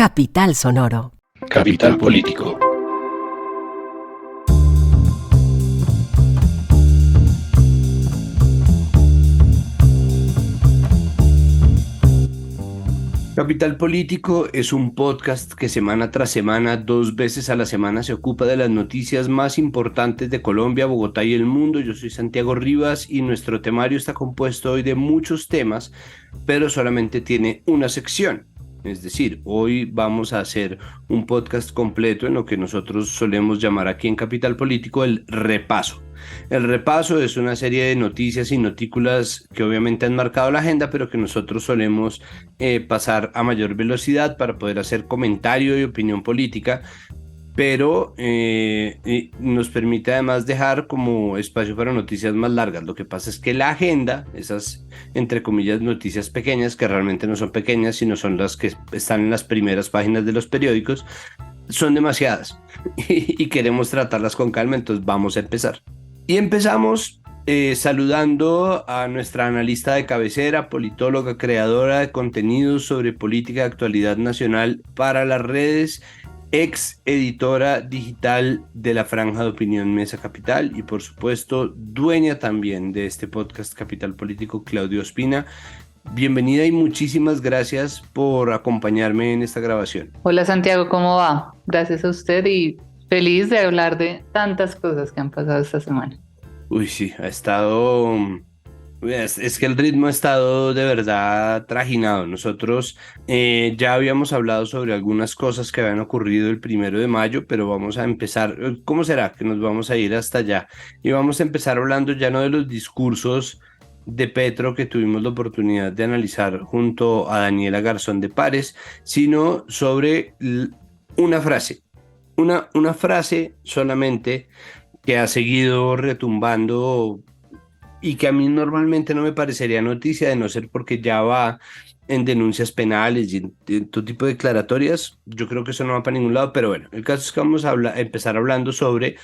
Capital Sonoro. Capital Político. Capital Político es un podcast que semana tras semana, 2 veces a la semana, se ocupa de las noticias más importantes de Colombia, Bogotá y el mundo. Yo soy Santiago Rivas y nuestro temario está compuesto hoy de muchos temas, pero solamente tiene una sección. Es decir, hoy vamos a hacer un podcast completo en lo que nosotros solemos llamar aquí en Capital Político el repaso. El repaso es una serie de noticias y notículas que obviamente han marcado la agenda, pero que nosotros solemos pasar a mayor velocidad para poder hacer comentario y opinión política, pero nos permite además dejar como espacio para noticias más largas. Lo que pasa es que la agenda, esas entre comillas noticias pequeñas, que realmente no son pequeñas, sino son las que están en las primeras páginas de los periódicos, son demasiadas y queremos tratarlas con calma, entonces vamos a empezar. Y empezamos saludando a nuestra analista de cabecera, politóloga, creadora de contenidos sobre política de actualidad nacional para las redes, ex editora digital de la Franja de Opinión Mesa Capital y por supuesto dueña también de este podcast Capital Político, Claudia Ospina. Bienvenida y muchísimas gracias por acompañarme en esta grabación. Hola Santiago, ¿cómo va? Gracias a usted y feliz de hablar de tantas cosas que han pasado esta semana. Uy, sí, ha estado... Es que el ritmo ha estado de verdad trajinado. Nosotros ya habíamos hablado sobre algunas cosas que habían ocurrido el 1 de mayo, pero vamos a empezar. ¿Cómo será que nos vamos a ir hasta allá? Y vamos a empezar hablando ya no de los discursos de Petro que tuvimos la oportunidad de analizar junto a Daniela Garzón de Pares, sino sobre una frase. Una frase solamente que ha seguido retumbando y que a mí normalmente no me parecería noticia, de no ser porque ya va en denuncias penales y en todo tipo de declaratorias. Yo creo que eso no va para ningún lado, pero bueno, el caso es que vamos a empezar hablando sobre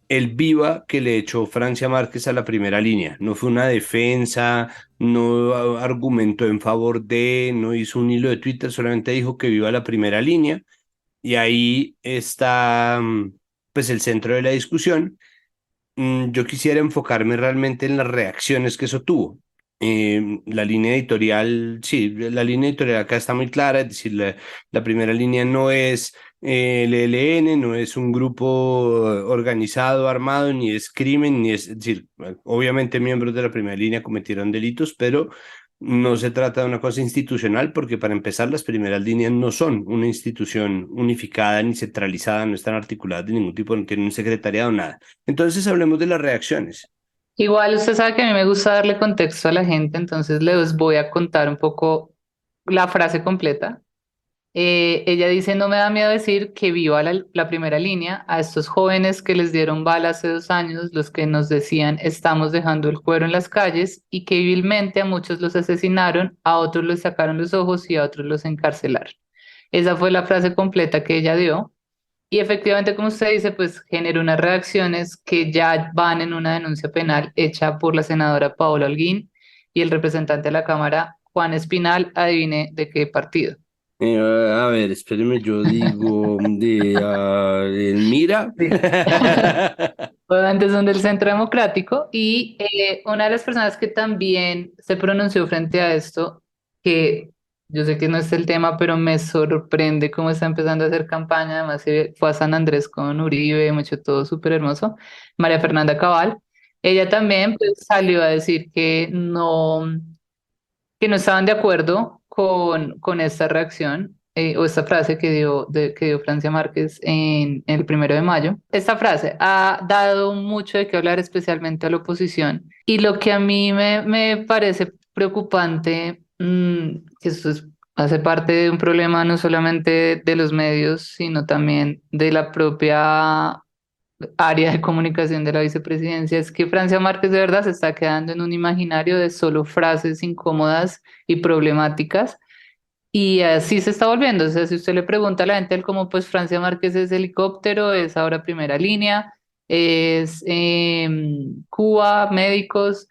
el viva que le echó Francia Márquez a la primera línea. No fue una defensa, no argumentó en favor de, no hizo un hilo de Twitter, solamente dijo que viva la primera línea. Y ahí está pues el centro de la discusión. Yo quisiera enfocarme realmente en las reacciones que eso tuvo. La línea editorial, sí, la línea editorial acá está muy clara, es decir, la primera línea no es el ELN, no es un grupo organizado, armado, ni es crimen, es decir, obviamente miembros de la primera línea cometieron delitos, pero no se trata de una cosa institucional porque para empezar las primeras líneas no son una institución unificada ni centralizada, no están articuladas de ningún tipo, no tienen un secretariado, nada. Entonces hablemos de las reacciones. Igual usted sabe que a mí me gusta darle contexto a la gente, entonces les voy a contar un poco la frase completa. Ella dice, no me da miedo decir que viva la primera línea a estos jóvenes que les dieron bala hace 2 años, los que nos decían estamos dejando el cuero en las calles y que vilmente a muchos los asesinaron, a otros les sacaron los ojos y a otros los encarcelaron. Esa fue la frase completa que ella dio. Y efectivamente, como usted dice, pues generó unas reacciones que ya van en una denuncia penal hecha por la senadora Paola Holguín y el representante de la Cámara, Juan Espinal, adivine de qué partido. A ver, espéreme, yo digo el Mira. Sí. Obviamente son del Centro Democrático y una de las personas que también se pronunció frente a esto, que yo sé que no es el tema, pero me sorprende cómo está empezando a hacer campaña, además fue a San Andrés con Uribe, mucho todo súper hermoso, María Fernanda Cabal. Ella también pues, salió a decir que no estaban de acuerdo con esta reacción o esta frase que dio Francia Márquez en el 1 de mayo. Esta frase ha dado mucho de qué hablar, especialmente a la oposición. Y lo que a mí me parece preocupante, que hace parte de un problema no solamente de los medios, sino también de la propia área de comunicación de la vicepresidencia, es que Francia Márquez de verdad se está quedando en un imaginario de solo frases incómodas y problemáticas y así se está volviendo. O sea, si usted le pregunta a la gente como pues Francia Márquez es helicóptero, es ahora primera línea, es Cuba, médicos,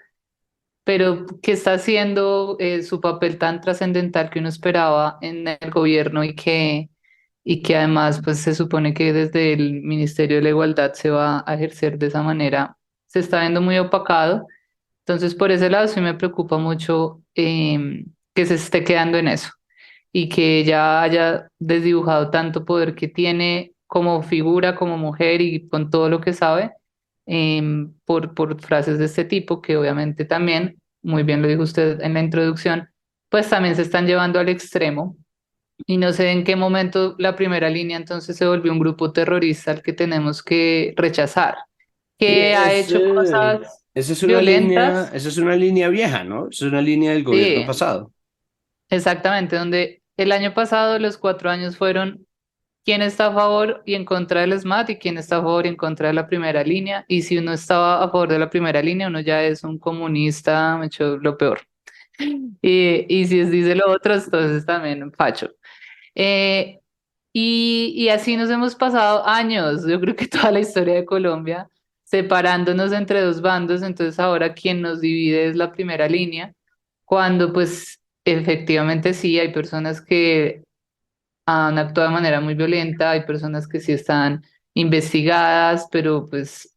pero ¿qué está haciendo su papel tan trascendental que uno esperaba en el gobierno y que y que además pues se supone que desde el Ministerio de la Igualdad se va a ejercer de esa manera, se está viendo muy opacado. Entonces por ese lado sí me preocupa mucho que se esté quedando en eso y que ella haya desdibujado tanto poder que tiene como figura, como mujer y con todo lo que sabe, por frases de este tipo, que obviamente también, muy bien lo dijo usted en la introducción, pues también se están llevando al extremo. Y no sé en qué momento la primera línea entonces se volvió un grupo terrorista al que tenemos que rechazar, Sí, que ha hecho cosas violentas. esa es una línea vieja, ¿no? Es una línea del gobierno Sí, pasado. exactamente, donde el año pasado los 4 años fueron quién está a favor y en contra del SMAT y quién está a favor y en contra de la primera línea. Y si uno estaba a favor de la primera línea, uno ya es un comunista, me hecho lo peor. Y si dice lo otro, entonces también un facho. Eh, y así nos hemos pasado años, yo creo que toda la historia de Colombia, separándonos entre dos bandos, entonces ahora quien nos divide es la primera línea, cuando pues efectivamente sí hay personas que han actuado de manera muy violenta, hay personas que sí están investigadas, pero pues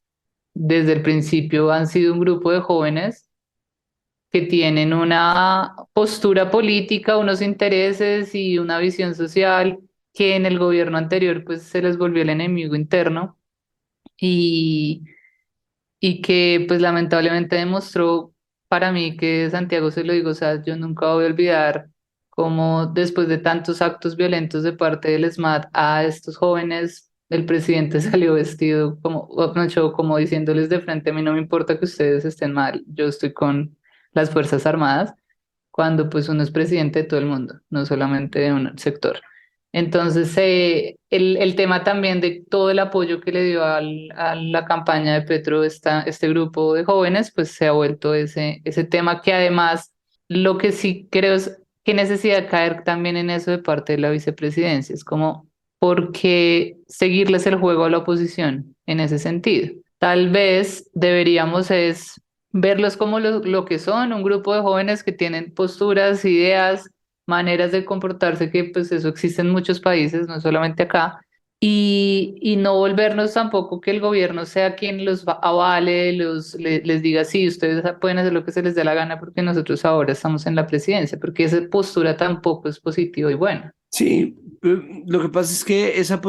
desde el principio han sido un grupo de jóvenes que tienen una postura política, unos intereses y una visión social que en el gobierno anterior pues se les volvió el enemigo interno y, y que pues lamentablemente demostró para mí que Santiago se lo digo, o sea, yo nunca voy a olvidar cómo después de tantos actos violentos de parte del SMAT a estos jóvenes, el presidente salió vestido como, no, como diciéndoles de frente, a mí no me importa que ustedes estén mal, yo estoy con las Fuerzas Armadas cuando pues uno es presidente de todo el mundo, no solamente de un sector. Entonces, el tema también de todo el apoyo que le dio a la campaña de Petro este grupo de jóvenes, pues se ha vuelto ese tema que además lo que sí creo es que necesidad caer también en eso de parte de la vicepresidencia. Es como, ¿por qué seguirles el juego a la oposición en ese sentido? Tal vez deberíamos es verlos como lo que son, un grupo de jóvenes que tienen posturas, ideas, maneras de comportarse, que pues eso existe en muchos países, no solamente acá, y no volvernos tampoco que el gobierno sea quien avale, les diga, sí, ustedes pueden hacer lo que se les dé la gana porque nosotros ahora estamos en la presidencia, porque esa postura tampoco es positiva y buena. Sí, lo que pasa es que esa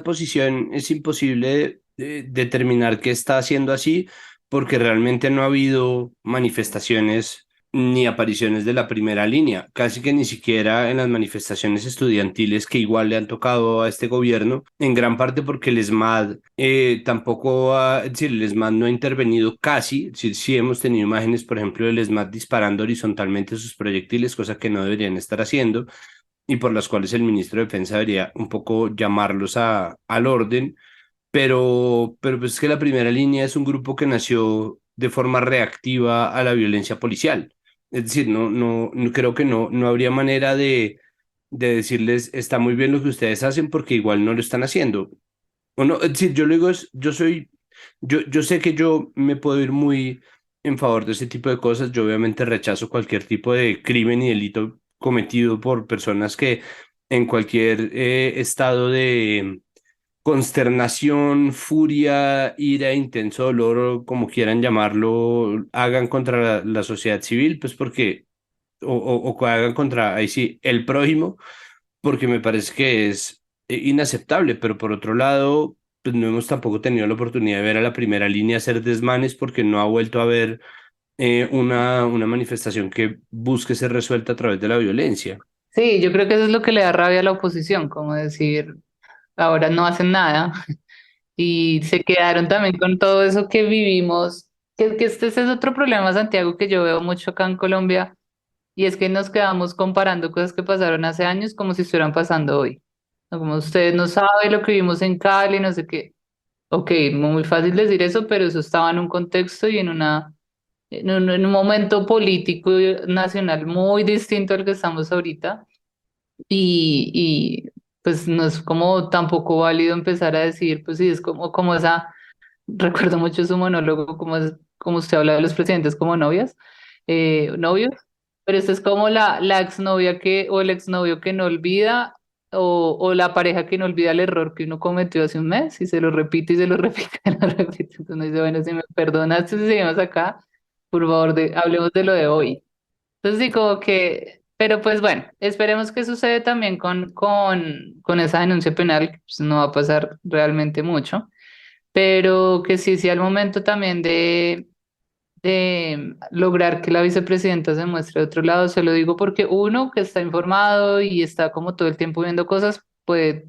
posición es imposible determinar qué está haciendo así porque realmente no ha habido manifestaciones ni apariciones de la primera línea, casi que ni siquiera en las manifestaciones estudiantiles que igual le han tocado a este gobierno, en gran parte porque el ESMAD tampoco ha, es decir, el ESMAD no ha intervenido casi, sí hemos tenido imágenes, por ejemplo, del ESMAD disparando horizontalmente sus proyectiles, cosa que no deberían estar haciendo y por las cuales el ministro de Defensa debería un poco llamarlos al orden, pero pues es que la primera línea es un grupo que nació de forma reactiva a la violencia policial. Es decir, creo que no habría manera de decirles, está muy bien lo que ustedes hacen porque igual no lo están haciendo. O no, es decir, yo luego yo sé que yo me puedo ir muy en favor de ese tipo de cosas. Yo obviamente rechazo cualquier tipo de crimen y delito cometido por personas que en cualquier estado de consternación, furia, ira, intenso dolor, o como quieran llamarlo, hagan contra la sociedad civil, pues porque, o que hagan contra, ahí sí, el prójimo porque me parece que es inaceptable, pero por otro lado, pues no hemos tampoco tenido la oportunidad de ver a la primera línea hacer desmanes porque no ha vuelto a haber una manifestación que busque ser resuelta a través de la violencia. Sí, yo creo que eso es lo que le da rabia a la oposición, como decir, ahora no hacen nada y se quedaron también con todo eso que vivimos, que este es otro problema, Santiago, que yo veo mucho acá en Colombia, y es que nos quedamos comparando cosas que pasaron hace años como si estuvieran pasando hoy. ¿No? Como usted no sabe lo que vimos en Cali, no sé qué. Ok, muy fácil decir eso, pero eso estaba en un contexto y en un momento político nacional muy distinto al que estamos ahorita. Y pues no es como tampoco válido empezar a decir, pues sí, es como esa, recuerdo mucho su monólogo, como usted habla de los presidentes como novias, novios, pero esta es como la exnovia o el exnovio que no olvida o la pareja que no olvida el error que uno cometió hace un mes y se lo repite y se lo repite y lo repite. Entonces uno dice, bueno, si me perdonas, si seguimos acá, por favor, hablemos de lo de hoy. Entonces sí, como que, pero pues bueno, esperemos que sucede también con esa denuncia penal, que pues no va a pasar realmente mucho, pero que sí, sí al momento también de lograr que la vicepresidenta se muestre de otro lado. Se lo digo porque uno que está informado y está como todo el tiempo viendo cosas, puede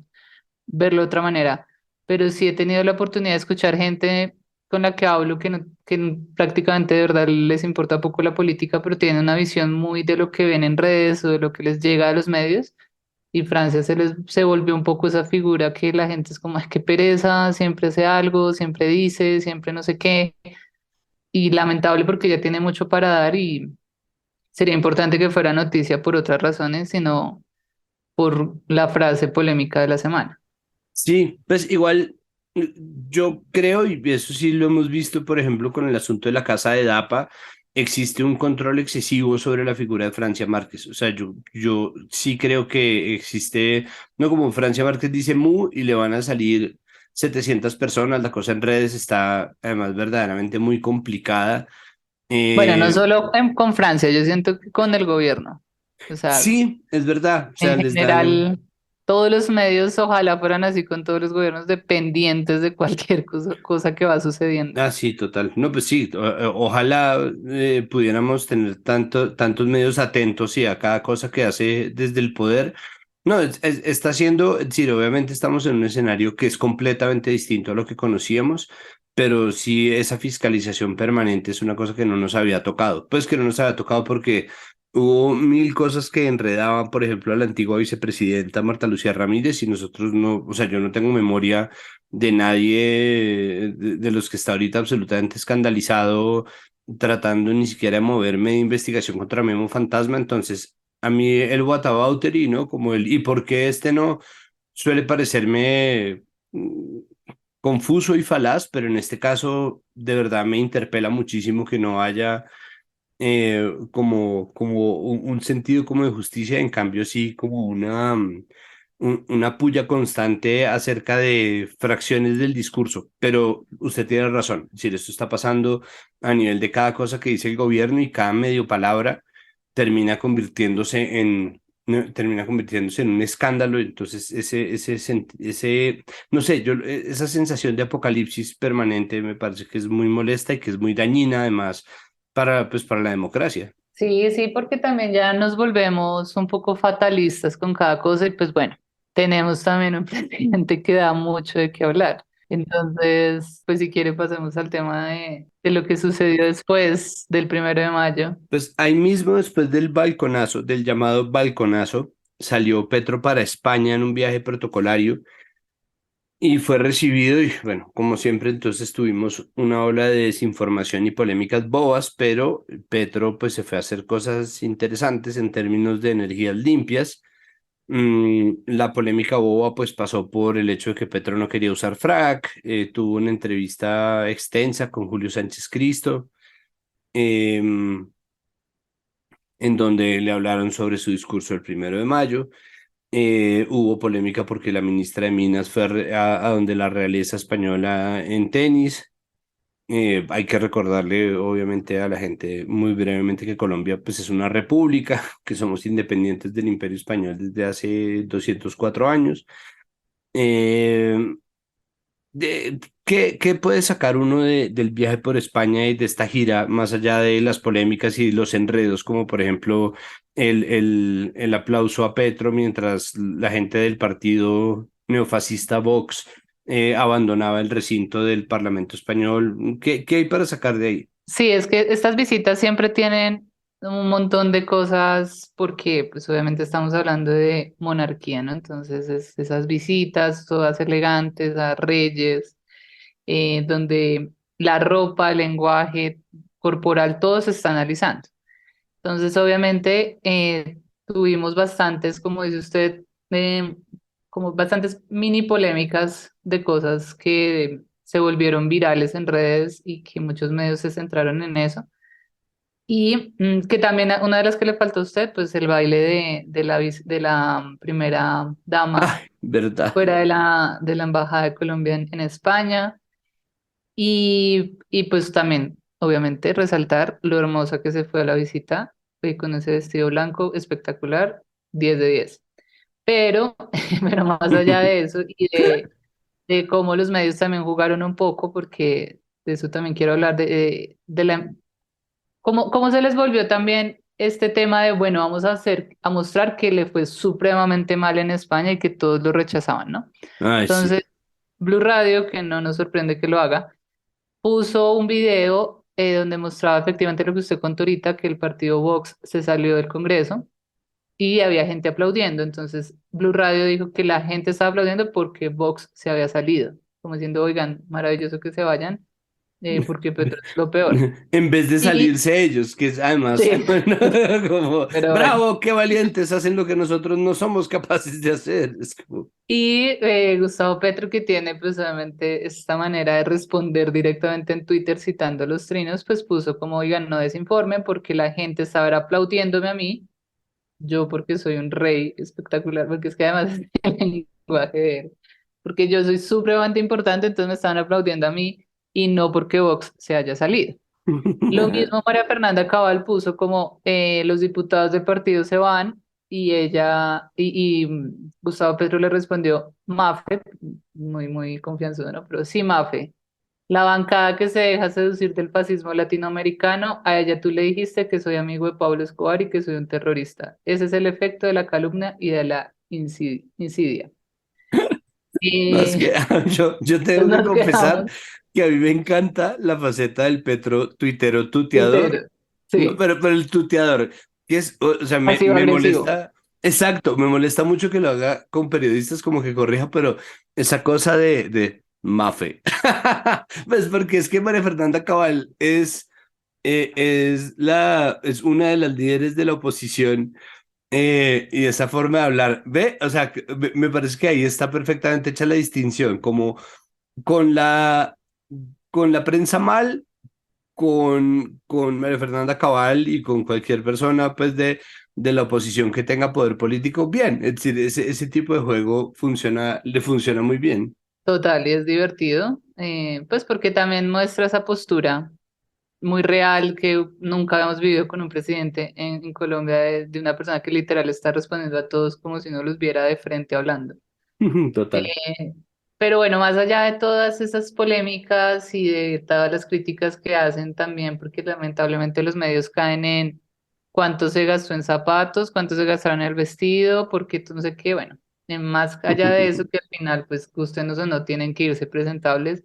verlo de otra manera. Pero sí he tenido la oportunidad de escuchar gente con la que hablo que prácticamente de verdad les importa poco la política, pero tienen una visión muy de lo que ven en redes o de lo que les llega a los medios. Y Francia se volvió un poco esa figura que la gente es como, ay, qué pereza, siempre hace algo, siempre dice, siempre no sé qué y lamentable porque ya tiene mucho para dar y sería importante que fuera noticia por otras razones, sino por la frase polémica de la semana. Sí, pues igual yo creo, y eso sí lo hemos visto, por ejemplo, con el asunto de la casa de Dapa, existe un control excesivo sobre la figura de Francia Márquez. O sea, yo sí creo que existe, no como Francia Márquez dice mu y le van a salir 700 personas, la cosa en redes está además verdaderamente muy complicada. Bueno, no Eh, solo con Francia, yo siento que con el gobierno. O sea, sí, es verdad, o sea, en les dan... general, todos los medios ojalá fueran así con todos los gobiernos dependientes de cualquier cosa que va sucediendo. Ah, sí, total. No, pues sí, ojalá pudiéramos tener tantos medios atentos y a cada cosa que hace desde el poder. No, está haciendo, es decir, obviamente estamos en un escenario que es completamente distinto a lo que conocíamos, pero sí esa fiscalización permanente es una cosa que no nos había tocado. Pues que no nos había tocado porque hubo mil cosas que enredaban, por ejemplo, a la antigua vicepresidenta Marta Lucía Ramírez y nosotros no, o sea, yo no tengo memoria de nadie de los que está ahorita absolutamente escandalizado, tratando ni siquiera de moverme de investigación contra Memo Fantasma. Entonces, a mí el whataboutery, ¿no? Como el ¿y por qué este no? Suele parecerme confuso y falaz, pero en este caso de verdad me interpela muchísimo que no haya como un sentido como de justicia, en cambio sí como una puya constante acerca de fracciones del discurso. Pero usted tiene razón, es decir, esto está pasando a nivel de cada cosa que dice el gobierno y cada medio palabra termina convirtiéndose en... no, termina convirtiéndose en un escándalo. Entonces no sé, esa sensación de apocalipsis permanente me parece que es muy molesta y que es muy dañina además pues, para la democracia. Sí, sí, porque también ya nos volvemos un poco fatalistas con cada cosa y pues bueno, tenemos también un presidente que da mucho de qué hablar. Entonces, pues si quiere pasemos al tema de lo que sucedió después del 1 de mayo. Pues ahí mismo, después del balconazo, del llamado balconazo, salió Petro para España en un viaje protocolario y fue recibido y bueno, como siempre, entonces tuvimos una ola de desinformación y polémicas bobas, pero Petro pues se fue a hacer cosas interesantes en términos de energías limpias. La polémica boba pues pasó por el hecho de que Petro no quería usar frac, tuvo una entrevista extensa con Julio Sánchez Cristo, em, en donde le hablaron sobre su discurso el 1 de mayo. Hubo polémica porque la ministra de Minas fue a donde la realeza española en tenis. Hay que recordarle, obviamente, a la gente muy brevemente que Colombia pues, es una república, que somos independientes del Imperio Español desde hace 204 años. Eh, ¿qué puede sacar uno del viaje por España y de esta gira, más allá de las polémicas y los enredos, como por ejemplo el aplauso a Petro mientras la gente del partido neofascista Vox abandonaba el recinto del Parlamento español? ¿Qué hay para sacar de ahí? Sí, es que estas visitas siempre tienen un montón de cosas porque pues obviamente estamos hablando de monarquía, ¿no? Entonces esas visitas todas elegantes a reyes, donde la ropa, el lenguaje corporal, todo se está analizando. Entonces obviamente tuvimos bastantes, como dice usted, como bastantes mini polémicas de cosas que se volvieron virales en redes y que muchos medios se centraron en eso. Y que también una de las que le faltó a usted, pues el baile de la primera dama Ay, verdad. fuera de la Embajada de Colombia en España. Y pues también, obviamente, resaltar lo hermosa que se fue a la visita, con ese vestido blanco espectacular, 10 de 10. Pero, pero más allá de eso y de cómo los medios también jugaron un poco, porque de eso también quiero hablar, cómo se les volvió también este tema de, bueno, vamos a mostrar que le fue supremamente mal en España y que todos lo rechazaban, ¿no? Ay, sí. Entonces, Blue Radio, que no nos sorprende que lo haga, puso un video donde mostraba efectivamente lo que usted contó ahorita, que el partido Vox se salió del Congreso y había gente aplaudiendo. Entonces, Blue Radio dijo que la gente estaba aplaudiendo porque Vox se había salido, como diciendo, oigan, maravilloso que se vayan, porque Petro es lo peor. En vez de Y salirse ellos, que es además sí, como, pero bueno. bravo, qué valientes, hacen lo que nosotros no somos capaces de hacer. Es como, Y Gustavo Petro, que tiene pues obviamente esta manera de responder directamente en Twitter citando los trinos, pues puso como, oigan, no desinformen porque la gente estaba aplaudiéndome a mí, yo porque soy un rey espectacular, porque es que además es el lenguaje de él, porque yo soy supremamente importante, entonces me estaban aplaudiendo a mí y no porque Vox se haya salido. Lo mismo María Fernanda Cabal puso como los diputados del partido se van y ella y Gustavo Petro le respondió, Mafe, muy, muy confianzudo, ¿no? Pero sí, Mafe, la bancada que se deja seducir del fascismo latinoamericano, a ella tú le dijiste que soy amigo de Pablo Escobar y que soy un terrorista. Ese es el efecto de la calumnia y de la insidia. no, es Y que yo pues tengo que nos confesar quedamos que a mí me encanta la faceta del Petro tuitero tuteador, tuiteros. ¿no? Sí, Pero el tuteador, que es, o sea, me pasivo-agresivo. molesta, exacto, me molesta mucho que lo haga con periodistas como que corrija, pero esa cosa de Mafe. Pues porque es que María Fernanda Cabal es una de las líderes de la oposición y esa forma de hablar, ¿ve? O sea, me parece que ahí está perfectamente hecha la distinción, como con la, con la prensa mal, con María Fernanda Cabal y con cualquier persona pues de la oposición que tenga poder político, bien, es decir, ese tipo de juego funciona, le funciona muy bien. Total, y es divertido, pues porque también muestra esa postura muy real que nunca habíamos vivido con un presidente en Colombia, de una persona que literal está respondiendo a todos como si no los viera de frente hablando. Total. Eh, pero bueno, más allá de todas esas polémicas y de todas las críticas que hacen también, porque lamentablemente los medios caen en cuánto se gastó en zapatos, cuánto se gastaron en el vestido, porque tú no sé qué, bueno, más allá de eso que al final, pues gustenos o no, tienen que irse presentables,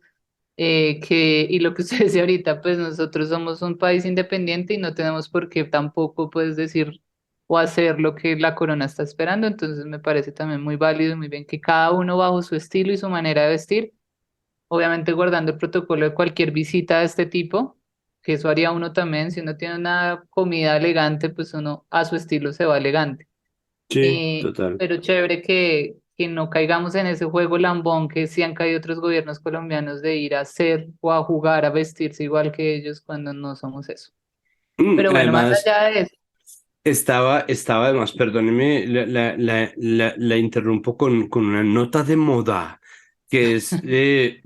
y lo que usted decía ahorita, pues nosotros somos un país independiente y no tenemos por qué tampoco puedes decir o hacer lo que la corona está esperando, entonces me parece también muy válido y muy bien que cada uno bajo su estilo y su manera de vestir, obviamente guardando el protocolo de cualquier visita de este tipo, que eso haría uno también, si uno tiene una comida elegante, pues uno a su estilo se va elegante. Sí, total. Pero chévere que no caigamos en ese juego lambón que sí han caído otros gobiernos colombianos de ir a hacer o a jugar, a vestirse igual que ellos cuando no somos eso. Pero bueno, más Además, allá de eso, estaba además, perdóneme, la interrumpo con una nota de moda, que es,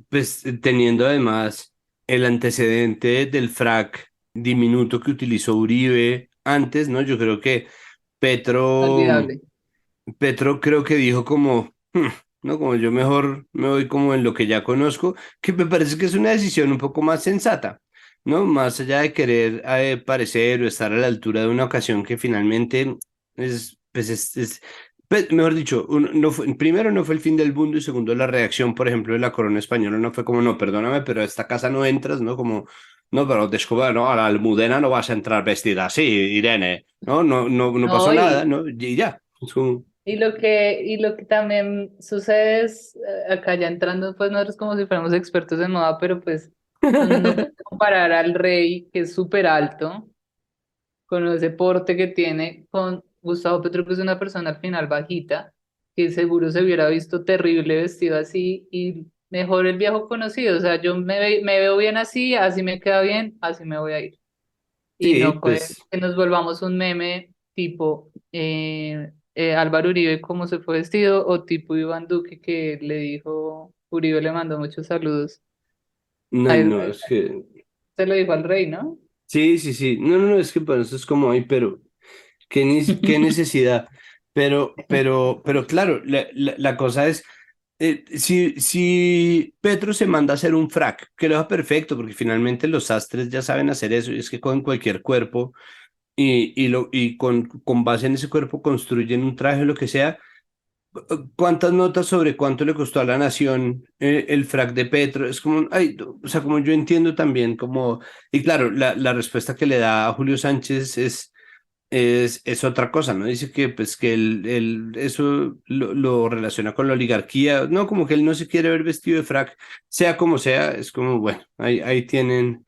pues, teniendo además el antecedente del frac diminuto que utilizó Uribe antes, ¿no? Yo creo que Petro, olvidable. Petro creo que dijo como, no, como yo mejor me voy como en lo que ya conozco, que me parece que es una decisión un poco más sensata, ¿no? Más allá de querer parecer o estar a la altura de una ocasión que finalmente pues, mejor dicho, no fue, primero no fue el fin del mundo y segundo la reacción, por ejemplo, de la corona española no fue como, no, perdóname, pero a esta casa no entras, ¿no? Como, no, pero descubre, no, a la Almudena no vas a entrar vestida así, Irene, ¿no? No, no, no pasó No, nada, ¿no? Y ya. Es como, y lo que también sucede es, acá ya entrando, pues nosotros como si fuéramos expertos en moda, pero pues uno no puede comparar al rey, que es súper alto, con ese porte que tiene, con Gustavo Petro, que es una persona al final bajita, que seguro se hubiera visto terrible vestido así, y mejor el viejo conocido, o sea, yo me veo bien así, así me queda bien, así me voy a ir. y Sí, no pues que nos volvamos un meme tipo Álvaro Uribe cómo se fue vestido o tipo Iván Duque que le dijo, Uribe le mandó muchos saludos. no, A no, Israel. es que Se lo dijo al rey, ¿no? sí, sí, sí. No, no, no, es que para eso es como, ay, pero qué necesidad. Pero claro, la cosa es, si Petro se manda a hacer un frac, que lo haga perfecto, porque finalmente los sastres ya saben hacer eso, y es que con cualquier cuerpo y con base en ese cuerpo construyen un traje, lo que sea. ¿Cuántas notas sobre cuánto le costó a la nación el frac de Petro? Es como, ay, o sea, como yo entiendo también, como, y claro, la respuesta que le da a Julio Sánchez es otra cosa, ¿no? Dice que, pues, que eso lo relaciona con la oligarquía, no, como que él no se quiere ver vestido de frac, sea como sea, es como, bueno, ahí tienen,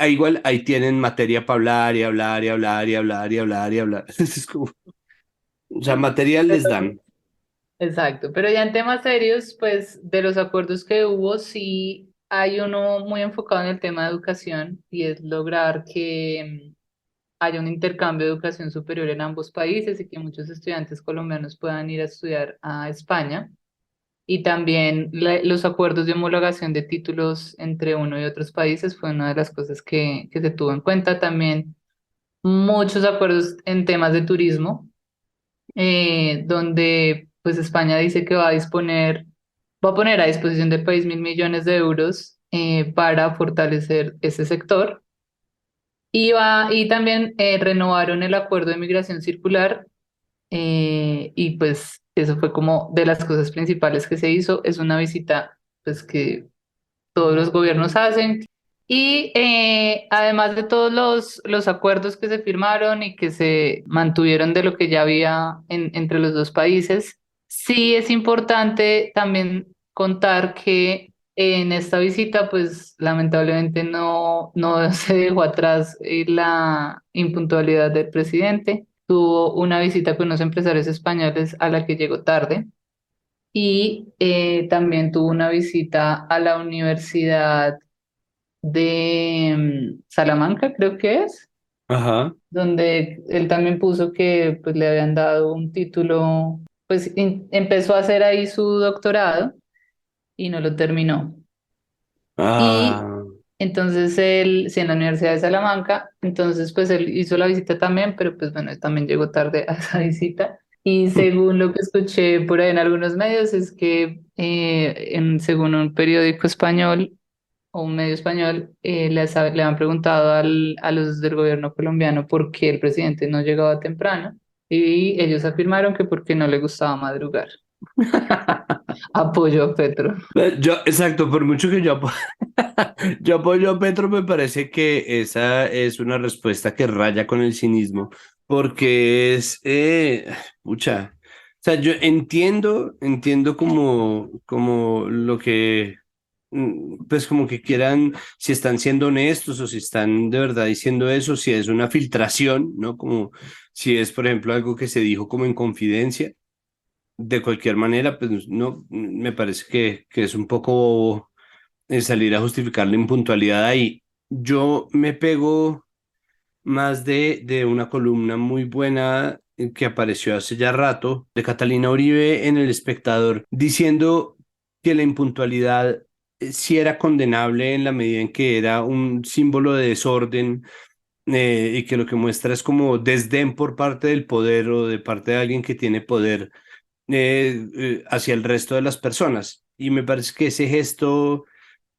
igual ahí tienen materia para hablar y hablar y hablar y hablar y hablar y hablar. Es como, o sea, material les dan. Exacto, pero ya en temas serios, pues de los acuerdos que hubo, sí hay uno muy enfocado en el tema de educación y es lograr que haya un intercambio de educación superior en ambos países y que muchos estudiantes colombianos puedan ir a estudiar a España. Y también los acuerdos de homologación de títulos entre uno y otros países fue una de las cosas que se tuvo en cuenta. También muchos acuerdos en temas de turismo donde pues España dice que va a poner a disposición del país 1.000 millones de euros para fortalecer ese sector. Y también renovaron el acuerdo de migración circular y pues eso fue como de las cosas principales que se hizo. Es una visita pues que todos los gobiernos hacen. Y además de todos los acuerdos que se firmaron y que se mantuvieron de lo que ya había entre los dos países, sí es importante también contar que en esta visita, pues lamentablemente no se dejó atrás la impuntualidad del presidente. Tuvo una visita con unos empresarios españoles a la que llegó tarde y también tuvo una visita a la Universidad de Salamanca, creo que es, Ajá. donde él también puso que pues, le habían dado un título, pues empezó a hacer ahí su doctorado y no lo terminó. Y Ah. entonces él, sí, en la Universidad de Salamanca, entonces pues él hizo la visita también, pero pues bueno, él también llegó tarde a esa visita. Y según lo que escuché por ahí en algunos medios, es que según un periódico español, o un medio español, le han preguntado a los del gobierno colombiano por qué el presidente no llegaba temprano y ellos afirmaron que porque no le gustaba madrugar. Apoyo a Petro. Yo, exacto, por mucho que yo apoyo a Petro, me parece que esa es una respuesta que raya con el cinismo, porque pucha, o sea, yo entiendo como lo que, pues como que quieran, si están siendo honestos o si están de verdad diciendo eso, si es una filtración, ¿no? Como si es, por ejemplo, algo que se dijo como en confidencia. De cualquier manera, pues no, me parece que es un poco salir a justificar la impuntualidad ahí. Yo me pego más de una columna muy buena que apareció hace ya rato de Catalina Uribe en El Espectador, diciendo que la impuntualidad sí era condenable en la medida en que era un símbolo de desorden y que lo que muestra es como desdén por parte del poder o de parte de alguien que tiene poder hacia el resto de las personas. Y me parece que ese gesto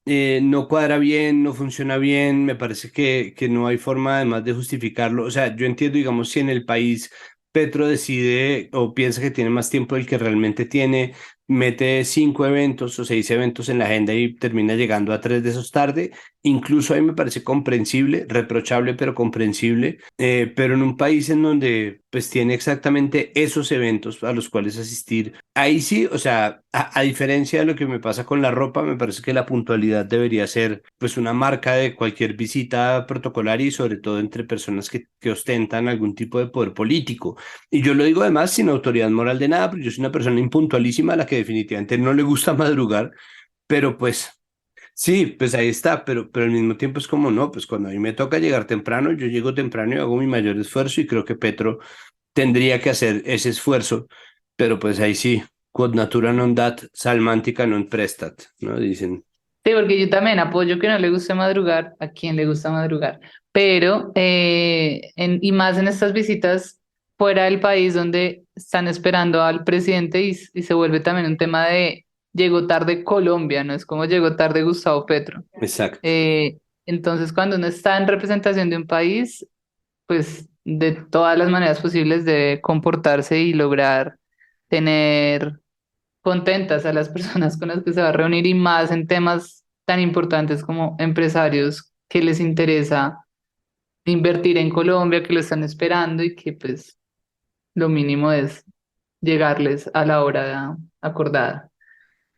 no cuadra bien, no funciona bien, me parece que no hay forma además de justificarlo. O sea, yo entiendo, digamos, si en el país Petro decide o piensa que tiene más tiempo del que realmente tiene, mete 5 eventos o 6 eventos en la agenda y termina llegando a 3 de esos tarde, incluso ahí me parece comprensible, reprochable, pero comprensible. Pero en un país en donde pues tiene exactamente esos eventos a los cuales asistir, ahí sí, o sea, a diferencia de lo que me pasa con la ropa, me parece que la puntualidad debería ser pues una marca de cualquier visita protocolaria y sobre todo entre personas que ostentan algún tipo de poder político. Y yo lo digo además sin autoridad moral de nada, porque yo soy una persona impuntualísima a la que definitivamente no le gusta madrugar, pero pues Sí, pues ahí está, pero al mismo tiempo es como no, pues cuando a mí me toca llegar temprano, yo llego temprano y hago mi mayor esfuerzo y creo que Petro tendría que hacer ese esfuerzo, pero pues ahí sí, quod natura non dat, salmantica non prestat, ¿no? Dicen. Sí, porque yo también apoyo que no le guste madrugar, a quien le gusta madrugar, pero y más en estas visitas fuera del país donde están esperando al presidente y se vuelve también un tema de llegó tarde Colombia, no es como llegó tarde Gustavo Petro. Exacto. Eh, entonces, cuando uno está en representación de un país, pues de todas las maneras posibles debe comportarse y lograr tener contentas a las personas con las que se va a reunir y más en temas tan importantes como empresarios que les interesa invertir en Colombia, que lo están esperando y que pues lo mínimo es llegarles a la hora acordada.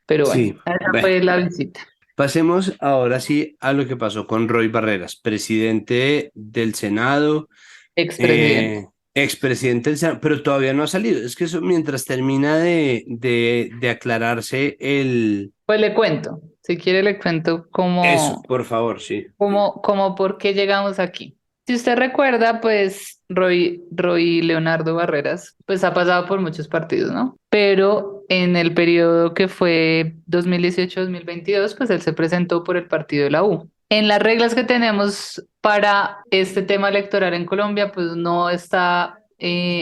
Pero bueno, Sí, esa bueno. fue la visita. Pasemos ahora sí a lo que pasó con Roy Barreras, presidente del Senado, Expresidente. expresidente del Senado, pero todavía no ha salido. Es que eso mientras termina de aclararse el... Pues le cuento, si quiere le cuento Eso, cómo, por favor, sí. cómo por qué llegamos aquí. Si usted recuerda, pues Roy Leonardo Barreras, pues ha pasado por muchos partidos, ¿no? Pero en el periodo que fue 2018-2022, pues él se presentó por el partido de la U. En las reglas que tenemos para este tema electoral en Colombia, pues no está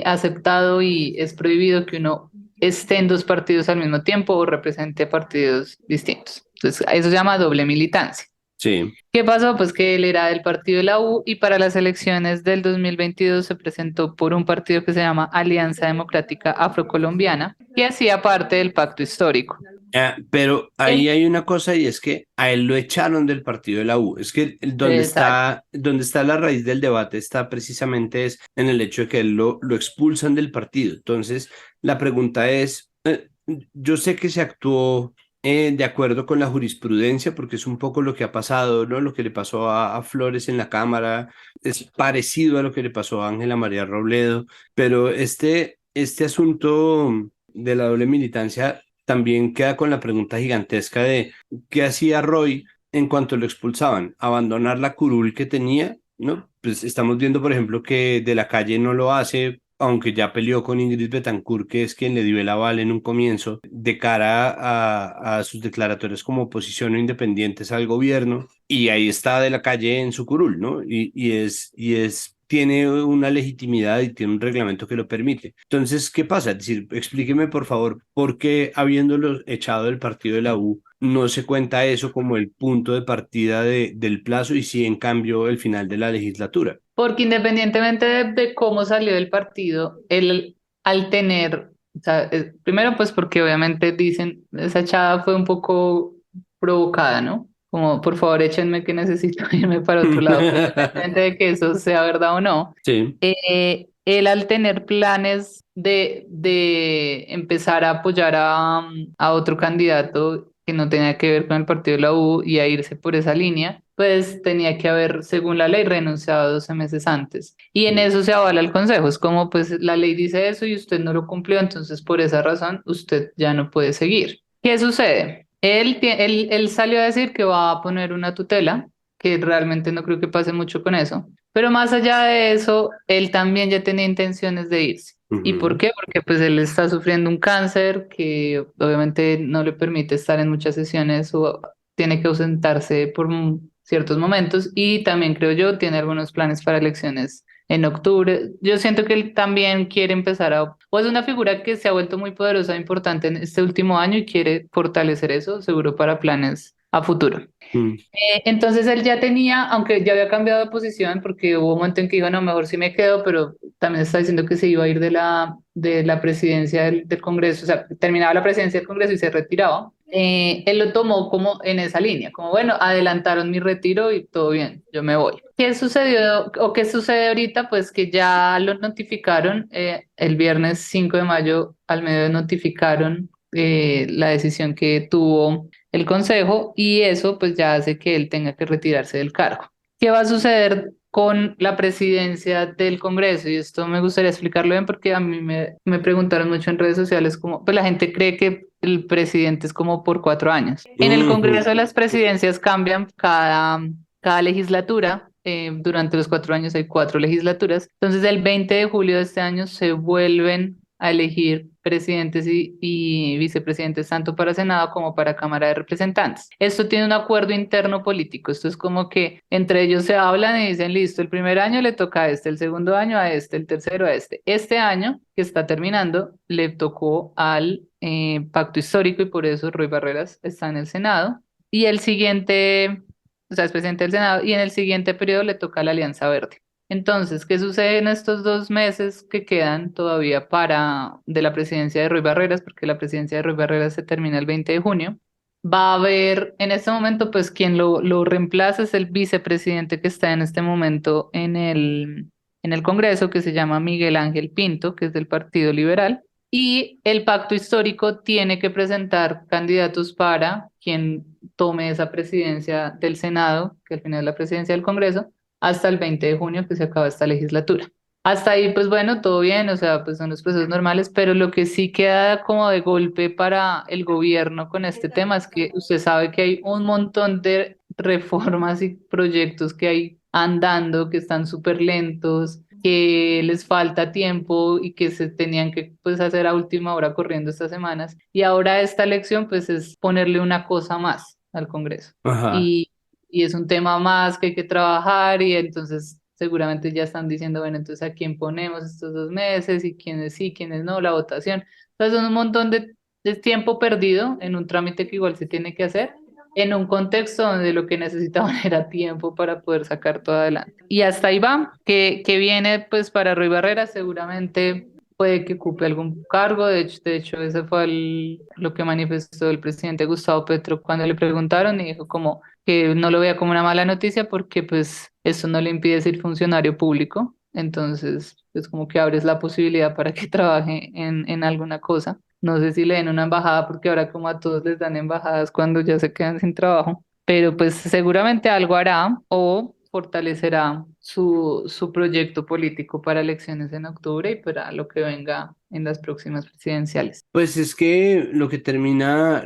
aceptado y es prohibido que uno esté en dos partidos al mismo tiempo o represente partidos distintos. Entonces, eso se llama doble militancia. Sí. ¿Qué pasó? Pues que él era del partido de la U y para las elecciones del 2022 se presentó por un partido que se llama Alianza Democrática Afrocolombiana, que hacía parte del pacto histórico. Pero ahí Eh, hay una cosa y es que a él lo echaron del partido de la U. Es que Exacto. donde está la raíz del debate está precisamente es en el hecho de que él lo expulsan del partido. Entonces, la pregunta es, yo sé que se actuó de acuerdo con la jurisprudencia, porque es un poco lo que ha pasado, ¿no? Lo que le pasó a Flores en la Cámara, es parecido a lo que le pasó a Ángela María Robledo, pero este asunto de la doble militancia también queda con la pregunta gigantesca de qué hacía Roy en cuanto lo expulsaban, abandonar la curul que tenía, ¿no? Pues estamos viendo, por ejemplo, que de la calle no lo hace, aunque ya peleó con Ingrid Betancourt, que es quien le dio el aval en un comienzo, de cara a sus declaratorias como oposición o independientes al gobierno, y ahí está de la calle en su curul, ¿no? Tiene una legitimidad y tiene un reglamento que lo permite. Entonces, ¿qué pasa? Es decir, explíqueme por favor, ¿por qué habiéndolo echado del partido de la U no se cuenta eso como el punto de partida del plazo y sí, en cambio, el final de la legislatura? Porque independientemente de cómo salió del partido, él al tener, o sea, primero pues porque obviamente dicen, esa echada fue un poco provocada, ¿no? Como, por favor, échenme que necesito irme para otro lado, pero independientemente de que eso sea verdad o no, Sí. él al tener planes de empezar a apoyar a otro candidato que no tenía que ver con el partido de la U y a irse por esa línea, pues tenía que haber, según la ley, renunciado 12 meses antes. Y en eso se avala el consejo. Es como, pues la ley dice eso y usted no lo cumplió, entonces por esa razón usted ya no puede seguir. ¿Qué sucede? Él salió a decir que va a poner una tutela, que realmente no creo que pase mucho con eso. Pero más allá de eso, él también ya tenía intenciones de irse. ¿Y por Ujú. qué? Porque pues él está sufriendo un cáncer que obviamente no le permite estar en muchas sesiones o tiene que ausentarse por ciertos momentos y también creo yo tiene algunos planes para elecciones en octubre. Yo siento que él también quiere empezar o es una figura que se ha vuelto muy poderosa e importante en este último año y quiere fortalecer eso, seguro para planes a futuro. Mm. Entonces él ya tenía, aunque ya había cambiado de posición, porque hubo un momento en que dijo, no, mejor sí me quedo, pero también está diciendo que se iba a ir de la presidencia del Congreso, o sea, terminaba la presidencia del Congreso y se retiraba. Él lo tomó como en esa línea, como bueno, adelantaron mi retiro y todo bien, yo me voy. ¿Qué sucedió o qué sucede ahorita? Pues que ya lo notificaron el viernes 5 de mayo, al medio notificaron la decisión que tuvo el consejo y eso pues ya hace que él tenga que retirarse del cargo. ¿Qué va a suceder con la presidencia del Congreso? Y esto me gustaría explicarlo bien porque a mí me preguntaron mucho en redes sociales como, pues la gente cree que el presidente es como por 4 años. En el Ujú. Congreso las presidencias cambian cada legislatura. Durante los 4 años hay 4 legislaturas. Entonces, el 20 de julio de este año se vuelven a elegir presidentes y vicepresidentes tanto para Senado como para Cámara de Representantes. Esto tiene un acuerdo interno político. Esto es como que entre ellos se hablan y dicen, listo, el primer año le toca a este, el segundo año a este, el tercero a este. Este año que está terminando le tocó al pacto histórico y por eso Roy Barreras está en el Senado. Y el siguiente, o sea, es presidente del Senado, y en el siguiente periodo le toca a la Alianza Verde. Entonces, ¿qué sucede en estos 2 meses que quedan todavía de la presidencia de Roy Barreras? Porque la presidencia de Roy Barreras se termina el 20 de junio. Va a haber en este momento, pues quien lo reemplaza es el vicepresidente que está en este momento en el Congreso, que se llama Miguel Ángel Pinto, que es del Partido Liberal. Y el pacto histórico tiene que presentar candidatos para quien tome esa presidencia del Senado, que al final es la presidencia del Congreso, hasta el 20 de junio que se acaba esta legislatura. Hasta ahí, pues bueno, todo bien, o sea, pues son los procesos normales, pero lo que sí queda como de golpe para el gobierno con este tema es que usted sabe que hay un montón de reformas y proyectos que hay andando, que están súper lentos, que les falta tiempo y que se tenían que pues hacer a última hora corriendo estas semanas. Y ahora esta elección pues es ponerle una cosa más al Congreso. Ajá. Y es un tema más que hay que trabajar y entonces seguramente ya están diciendo, bueno, entonces a quién ponemos estos 2 meses y quiénes sí, quiénes no, la votación. Entonces son un montón de tiempo perdido en un trámite que igual se tiene que hacer en un contexto donde lo que necesitaban era tiempo para poder sacar todo adelante. Y hasta ahí va, que viene pues para Roy Barrera, seguramente puede que ocupe algún cargo, de hecho ese fue lo que manifestó el presidente Gustavo Petro cuando le preguntaron y dijo como que no lo veía como una mala noticia porque pues eso no le impide ser funcionario público, entonces es como que abres la posibilidad para que trabaje en alguna cosa. No sé si le den una embajada porque ahora como a todos les dan embajadas cuando ya se quedan sin trabajo, pero pues seguramente algo hará o fortalecerá su proyecto político para elecciones en octubre y para lo que venga en las próximas presidenciales. Pues es que lo que termina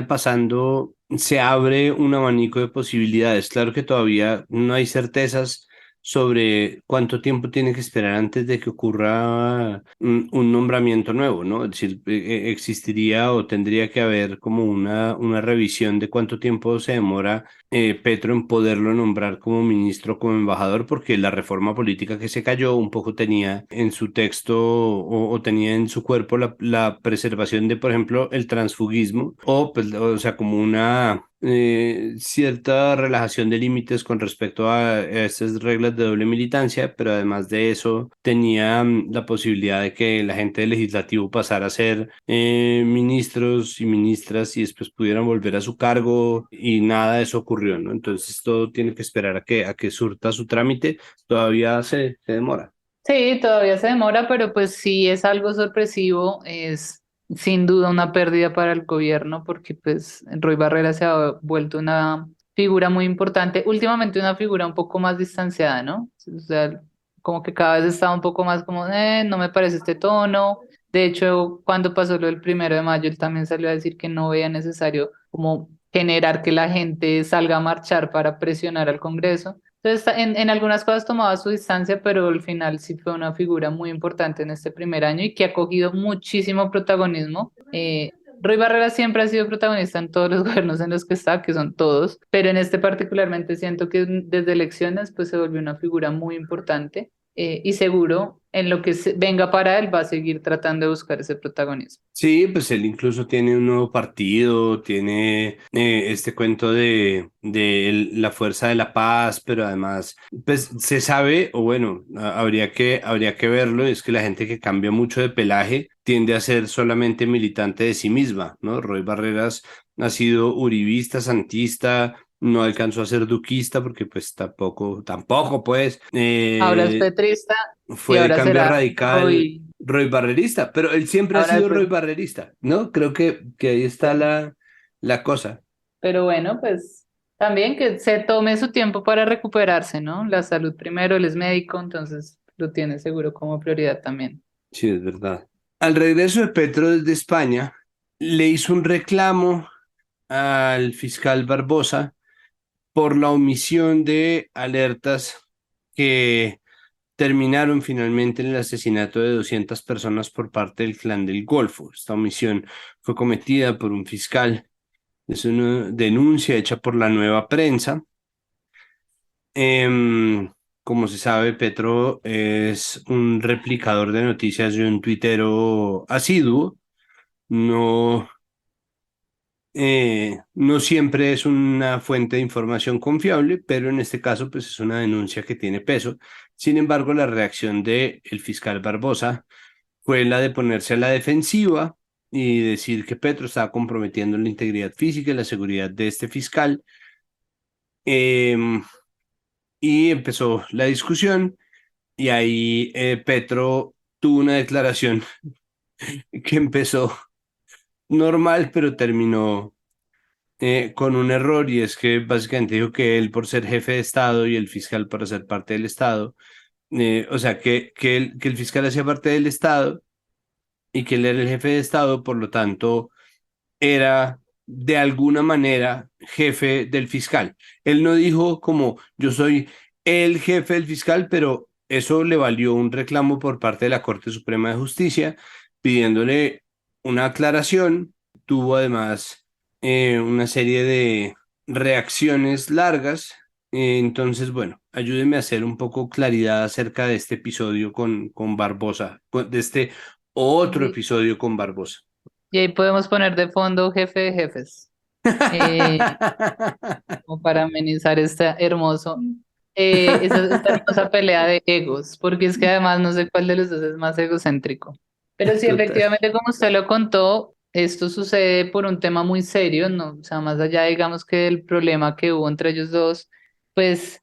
pasando, se abre un abanico de posibilidades. Claro que todavía no hay certezas sobre cuánto tiempo tiene que esperar antes de que ocurra un nombramiento nuevo, ¿no? Es decir, existiría o tendría que haber como una revisión de cuánto tiempo se demora Petro en poderlo nombrar como ministro, como embajador, porque la reforma política que se cayó un poco tenía en su texto o tenía en su cuerpo la preservación de, por ejemplo, el transfugismo o, pues, o sea, como una cierta relajación de límites con respecto a estas reglas de doble militancia, pero además de eso tenía la posibilidad de que la gente del legislativo pasara a ser ministros y ministras y después pudieran volver a su cargo y nada de eso ocurrió, ¿no? Entonces todo tiene que esperar a que surta su trámite, todavía se demora. Sí, todavía se demora, pero pues sí es algo sorpresivo, es sin duda una pérdida para el gobierno porque pues Roy Barrera se ha vuelto una figura muy importante, últimamente una figura un poco más distanciada, ¿no? O sea, como que cada vez está un poco más como, no me parece este tono. De hecho, cuando pasó lo del 1 de mayo, él también salió a decir que no veía necesario como generar que la gente salga a marchar para presionar al Congreso. Entonces, en algunas cosas tomaba su distancia, pero al final sí fue una figura muy importante en este primer año y que ha cogido muchísimo protagonismo. Roy Barrera siempre ha sido protagonista en todos los gobiernos en los que está, que son todos, pero en este particularmente siento que desde elecciones pues se volvió una figura muy importante y seguro en lo que venga para él va a seguir tratando de buscar ese protagonismo. Sí, pues él incluso tiene un nuevo partido, tiene este cuento de la fuerza de la paz, pero además, pues se sabe, o bueno, habría que verlo, es que la gente que cambia mucho de pelaje tiende a ser solamente militante de sí misma, ¿no? Roy Barreras ha sido uribista, santista, no alcanzó a ser duquista porque pues tampoco pues, Ahora es petrista y fue de ahora cambio será radical. Roy, Roy Barrerista, pero él siempre ha ahora sido es Roy Barrerista, ¿no? Creo que ahí está la cosa. pero bueno, pues también que se tome su tiempo para recuperarse, ¿no? La salud primero, él es médico, entonces lo tiene seguro como prioridad también. Sí, es verdad. Al regreso de Petro desde España, le hizo un reclamo al fiscal Barbosa por la omisión de alertas que terminaron finalmente en el asesinato de 200 personas por parte del Clan del Golfo. Esta omisión fue cometida por un fiscal. Es una denuncia hecha por la Nueva Prensa. Em, Como se sabe, Petro es un replicador de noticias y un tuitero asiduo. No, no siempre es una fuente de información confiable, pero en este caso, pues es una denuncia que tiene peso. Sin embargo, la reacción del fiscal Barbosa fue la de ponerse a la defensiva y decir que Petro estaba comprometiendo la integridad física y la seguridad de este fiscal. Em, y empezó la discusión y ahí Petro tuvo una declaración que empezó normal, pero terminó con un error y es que básicamente dijo que él por ser jefe de Estado y el fiscal para ser parte del Estado, o sea, que el fiscal hacía parte del Estado y que él era el jefe de Estado, por lo tanto era de alguna manera jefe del fiscal. Él no dijo como yo soy el jefe del fiscal, pero eso le valió un reclamo por parte de la Corte Suprema de Justicia pidiéndole una aclaración. Tuvo además una serie de reacciones largas. Entonces, bueno, ayúdeme a hacer un poco claridad acerca de este episodio con Barbosa, de este otro Y, episodio con Barbosa. y ahí podemos poner de fondo jefe de jefes, eh, como para amenizar esta hermosa pelea de egos, porque es que además no sé cuál de los dos es más egocéntrico. Pero sí, Total. efectivamente, como usted lo contó, esto sucede por un tema muy serio, ¿no? O sea, más allá, digamos, que del problema que hubo entre ellos dos, pues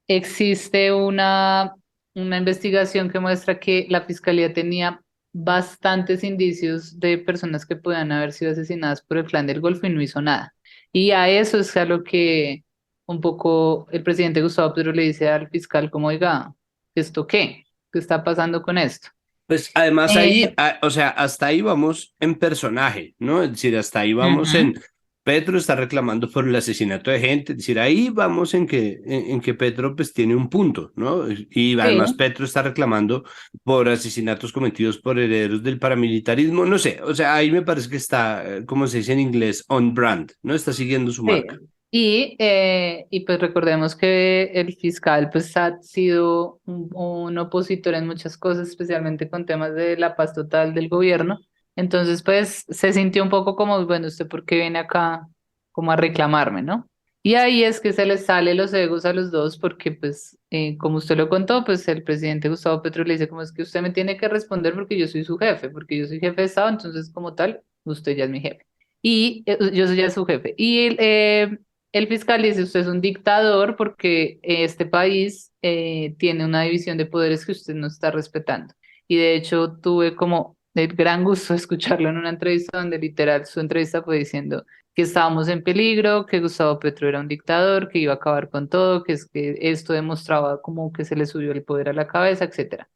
existe una investigación que muestra que la fiscalía tenía bastantes indicios de personas que podían haber sido asesinadas por el Clan del Golfo y no hizo nada. Y a eso es a lo que un poco el presidente Gustavo Petro le dice al fiscal como, oiga, ¿esto qué? ¿Qué está pasando con esto? Pues además ahí, Eh, o sea, hasta ahí vamos en personaje, ¿no? Es decir, hasta ahí vamos Ujú. en Petro está reclamando por el asesinato de gente, es decir, ahí vamos en que Petro pues tiene un punto, ¿no? Y además Sí, Petro está reclamando por asesinatos cometidos por herederos del paramilitarismo, no sé, o sea, ahí me parece que está, como se dice en inglés, on brand, ¿no? Está siguiendo su sí. marca. Y pues recordemos que el fiscal pues ha sido un opositor en muchas cosas, especialmente con temas de la paz total del gobierno. Entonces pues se sintió un poco como, bueno, ¿usted por qué viene acá como a reclamarme, no? Y ahí es que se les sale los egos a los dos porque pues como usted lo contó, pues el presidente Gustavo Petro le dice como es que usted me tiene que responder porque yo soy su jefe, porque yo soy jefe de Estado, entonces como tal, usted ya es mi jefe. Y yo soy ya su jefe. Y el fiscal dice, usted es un dictador porque este país tiene una división de poderes que usted no está respetando. Y de hecho tuve como el gran gusto de escucharlo en una entrevista donde literal su entrevista fue diciendo que estábamos en peligro, que Gustavo Petro era un dictador, que iba a acabar con todo, que es que esto demostraba como que se le subió el poder a la cabeza, etcétera.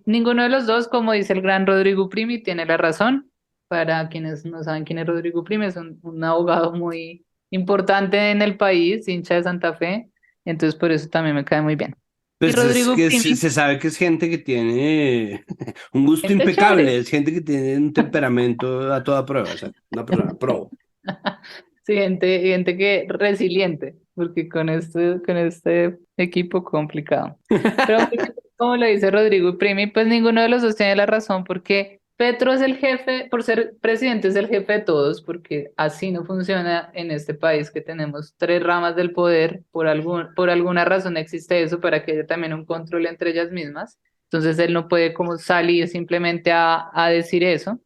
Ninguno de los dos, como dice el gran Rodrigo Primi, tiene la razón. Para quienes no saben quién es Rodrigo Primi, es un abogado muy importante en el país, hincha de Santa Fe, entonces por eso también me cae muy bien. Y Pues es Rodrigo que Primi, se sabe que es gente que tiene un gusto gente chévere. impecable, es gente que tiene un temperamento a toda prueba, o sea, una persona pro. Sí, gente que resiliente, porque con este equipo complicado. Pero como lo dice Rodrigo Primi, pues ninguno de los dos tiene la razón, porque Petro es el jefe, por ser presidente es el jefe de todos, porque así no funciona en este país que tenemos tres ramas del poder, por alguna razón existe eso para que haya también un control entre ellas mismas. Entonces él no puede como salir simplemente a decir eso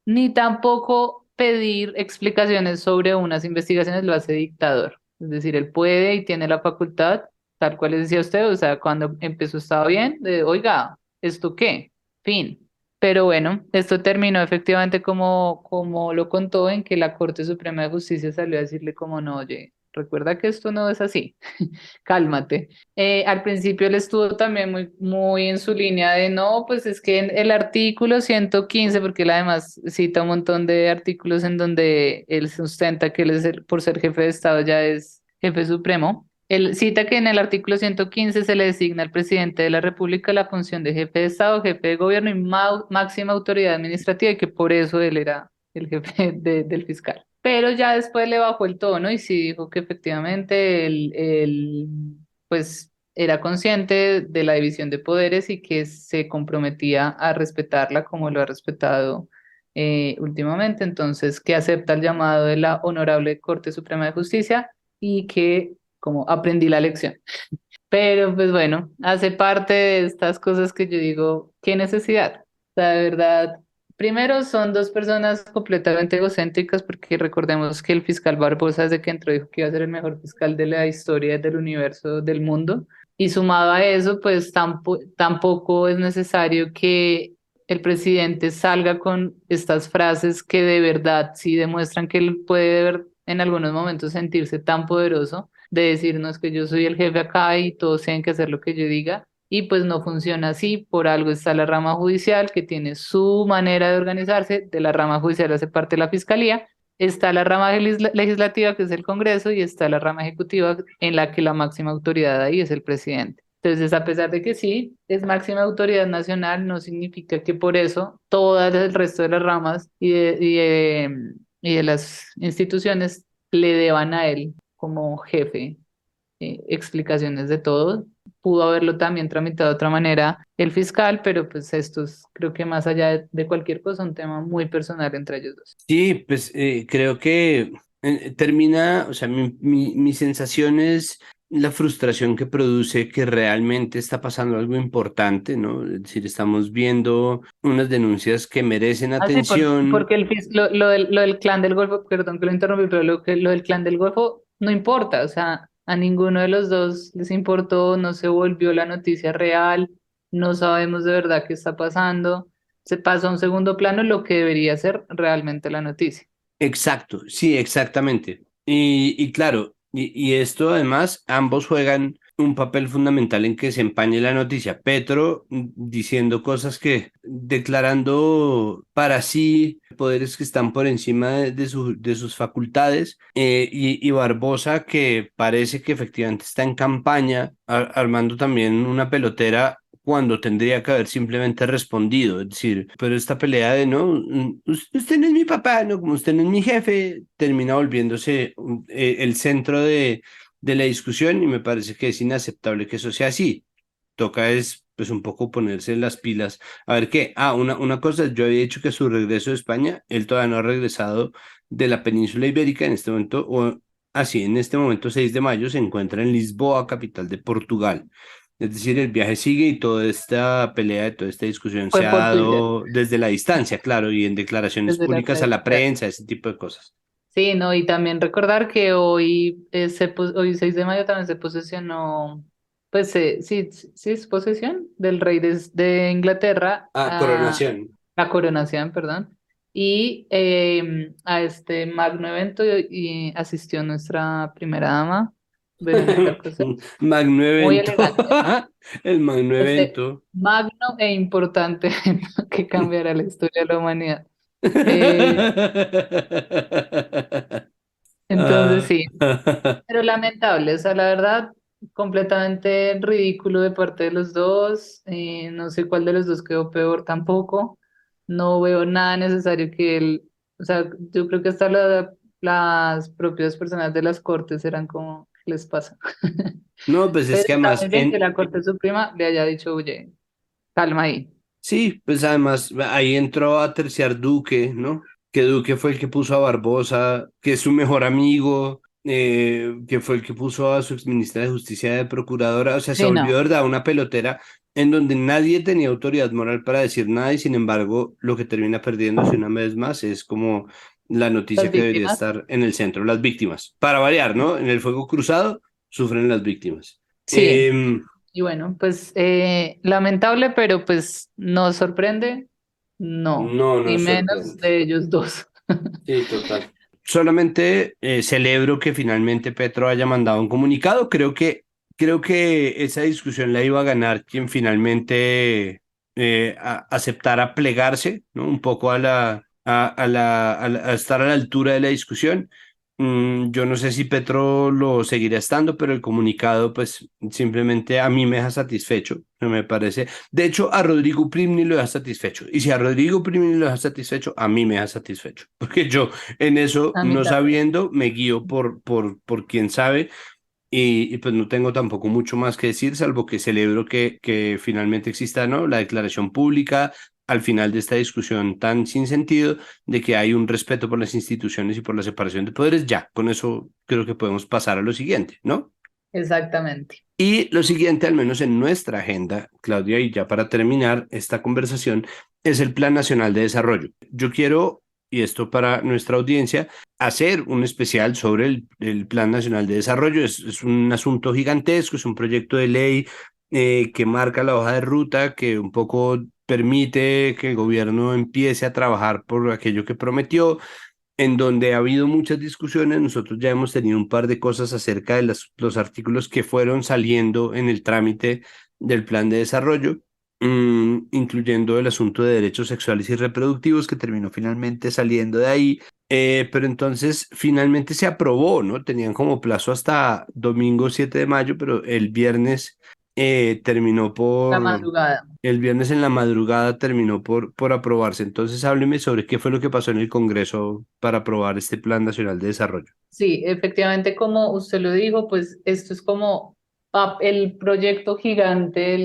ni tampoco pedir explicaciones sobre unas investigaciones lo hace dictador. Es decir, él puede y tiene la facultad, tal cual le decía usted, o sea, cuando empezó estaba bien, de, oiga, ¿esto qué? Fin. Pero bueno, esto terminó efectivamente como lo contó en que la Corte Suprema de Justicia salió a decirle como no, oye, recuerda que esto no es así, cálmate. Al principio él estuvo también muy en su línea de no, pues es que en el artículo 115, porque él además cita un montón de artículos en donde él sustenta que él es por ser jefe de Estado ya es jefe supremo. Él cita que en el artículo 115 se le designa al presidente de la República la función de jefe de Estado, jefe de gobierno y máxima autoridad administrativa y que por eso él era el jefe del fiscal. Pero ya después le bajó el tono y sí dijo que efectivamente él pues era consciente de la división de poderes y que se comprometía a respetarla como lo ha respetado últimamente. Entonces, que acepta el llamado de la Honorable Corte Suprema de Justicia y que como aprendí la lección. Pero pues bueno, hace parte de estas cosas que yo digo, ¿qué necesidad? O sea, de verdad, primero son dos personas completamente egocéntricas porque recordemos que el fiscal Barbosa desde que entró dijo que iba a ser el mejor fiscal de la historia del universo, del mundo. Y sumado a eso, pues tampoco es necesario que el presidente salga con estas frases que de verdad sí demuestran que él puede en algunos momentos sentirse tan poderoso de decirnos que yo soy el jefe acá y todos tienen que hacer lo que yo diga. Y pues no funciona así, por algo está la rama judicial que tiene su manera de organizarse, de la rama judicial hace parte la fiscalía, está la rama legislativa que es el Congreso y está la rama ejecutiva en la que la máxima autoridad ahí es el presidente. Entonces, a pesar de que sí, es máxima autoridad nacional, no significa que por eso todas el resto de las ramas y de las instituciones le deban a él como jefe explicaciones de todo. Pudo haberlo también tramitado de otra manera el fiscal, pero pues esto es, creo que más allá de cualquier cosa, un tema muy personal entre ellos dos. Sí, pues creo que termina, o sea, mi sensación es la frustración que produce que realmente está pasando algo importante, ¿no? Es decir, estamos viendo unas denuncias que merecen Ah, sí, atención. porque lo del clan del Golfo, perdón que lo interrumpí, pero lo del clan del Golfo no importa, o sea, a ninguno de los dos les importó, no se volvió la noticia real, no sabemos de verdad qué está pasando, se pasó a un segundo plano lo que debería ser realmente la noticia. Exacto, sí, exactamente. Y claro, y esto además, ambos juegan un papel fundamental en que se empañe la noticia. Petro diciendo cosas que, declarando para sí poderes que están por encima de sus facultades, y Barbosa que parece que efectivamente está en campaña, armando también una pelotera cuando tendría que haber simplemente respondido, es decir, pero esta pelea de no, usted no es mi papá, no, como usted no es mi jefe, termina volviéndose el centro de la discusión y me parece que es inaceptable que eso sea así. Toca es pues un poco ponerse las pilas. A ver qué, una cosa, yo había dicho que su regreso de España, él todavía no ha regresado de la península ibérica en este momento, o así, en este momento 6 de mayo se encuentra en Lisboa, capital de Portugal. Es decir, el viaje sigue y toda esta pelea, toda esta discusión se Fue ha por Twitter, dado desde la distancia, claro, y en declaraciones desde las públicas a redes la sociales. prensa, ese tipo de cosas. Sí, no, y también recordar que hoy, hoy 6 de mayo también se posesionó, pues sí, sí es posesión del rey de Inglaterra, Ah, coronación. la coronación, perdón, y a este magno evento y asistió nuestra primera dama, Verónica Cosel, Magno muy evento. elegante, El magno este evento. magno e importante evento que cambiará la historia de la humanidad. Eh, entonces Ah. sí. Pero lamentable, o sea, la verdad, completamente ridículo de parte de los dos. No sé cuál de los dos quedó peor tampoco. No veo nada necesario que él, o sea, yo creo que hasta las propias personas de las cortes eran como, ¿qué les pasa? No, pues es Pero que está además muy bien que la Corte Suprema le haya dicho, oye, calma ahí. sí, pues además ahí entró a terciar Duque, ¿no? Que Duque fue el que puso a Barbosa, que es su mejor amigo, que fue el que puso a su exministra de Justicia de procuradora, o sea, se Sí, volvió, no, de ¿verdad?, una pelotera en donde nadie tenía autoridad moral para decir nada y sin embargo lo que termina perdiéndose una vez más es como la las noticia que debería víctimas. estar en el centro, las víctimas. Para variar, ¿no? En el fuego cruzado sufren las víctimas. Sí, Em, y bueno, pues lamentable, pero pues nos sorprende, no, no y nos menos sorprende. de ellos dos. Sí, total. solamente celebro que finalmente Petro haya mandado un comunicado. Creo que esa discusión la iba a ganar quien finalmente aceptara plegarse, ¿no? Un poco a estar a la altura de la discusión. Yo no sé si Petro lo seguirá estando, pero el comunicado, pues simplemente a mí me deja satisfecho, no me parece. De hecho, a Rodrigo Primni lo deja satisfecho. Y si a Rodrigo Primni lo deja satisfecho, a mí me deja satisfecho. Porque yo en eso, A mí no también. sabiendo, me guío por quien sabe y pues no tengo tampoco mucho más que decir, salvo que celebro que finalmente exista, ¿no? La declaración pública al final de esta discusión tan sin sentido de que hay un respeto por las instituciones y por la separación de poderes. Ya, con eso creo que podemos pasar a lo siguiente, ¿no? Exactamente. Y lo siguiente, al menos en nuestra agenda, Claudia, y ya para terminar esta conversación, es el Plan Nacional de Desarrollo. Yo quiero, y esto para nuestra audiencia, hacer un especial sobre el Plan Nacional de Desarrollo. Es un asunto gigantesco, es un proyecto de ley que marca la hoja de ruta, que un poco permite que el gobierno empiece a trabajar por aquello que prometió, en donde ha habido muchas discusiones. Nosotros ya hemos tenido un par de cosas acerca de los artículos que fueron saliendo en el trámite del plan de desarrollo, incluyendo el asunto de derechos sexuales y reproductivos, que terminó finalmente saliendo de ahí. Pero entonces finalmente se aprobó, ¿no? Tenían como plazo hasta domingo 7 de mayo, pero el viernes terminó La por madrugada. el viernes en la madrugada terminó por aprobarse. Entonces, hábleme sobre qué fue lo que pasó en el Congreso para aprobar este Plan Nacional de Desarrollo. Sí, efectivamente, como usted lo dijo, pues esto es como el proyecto gigante,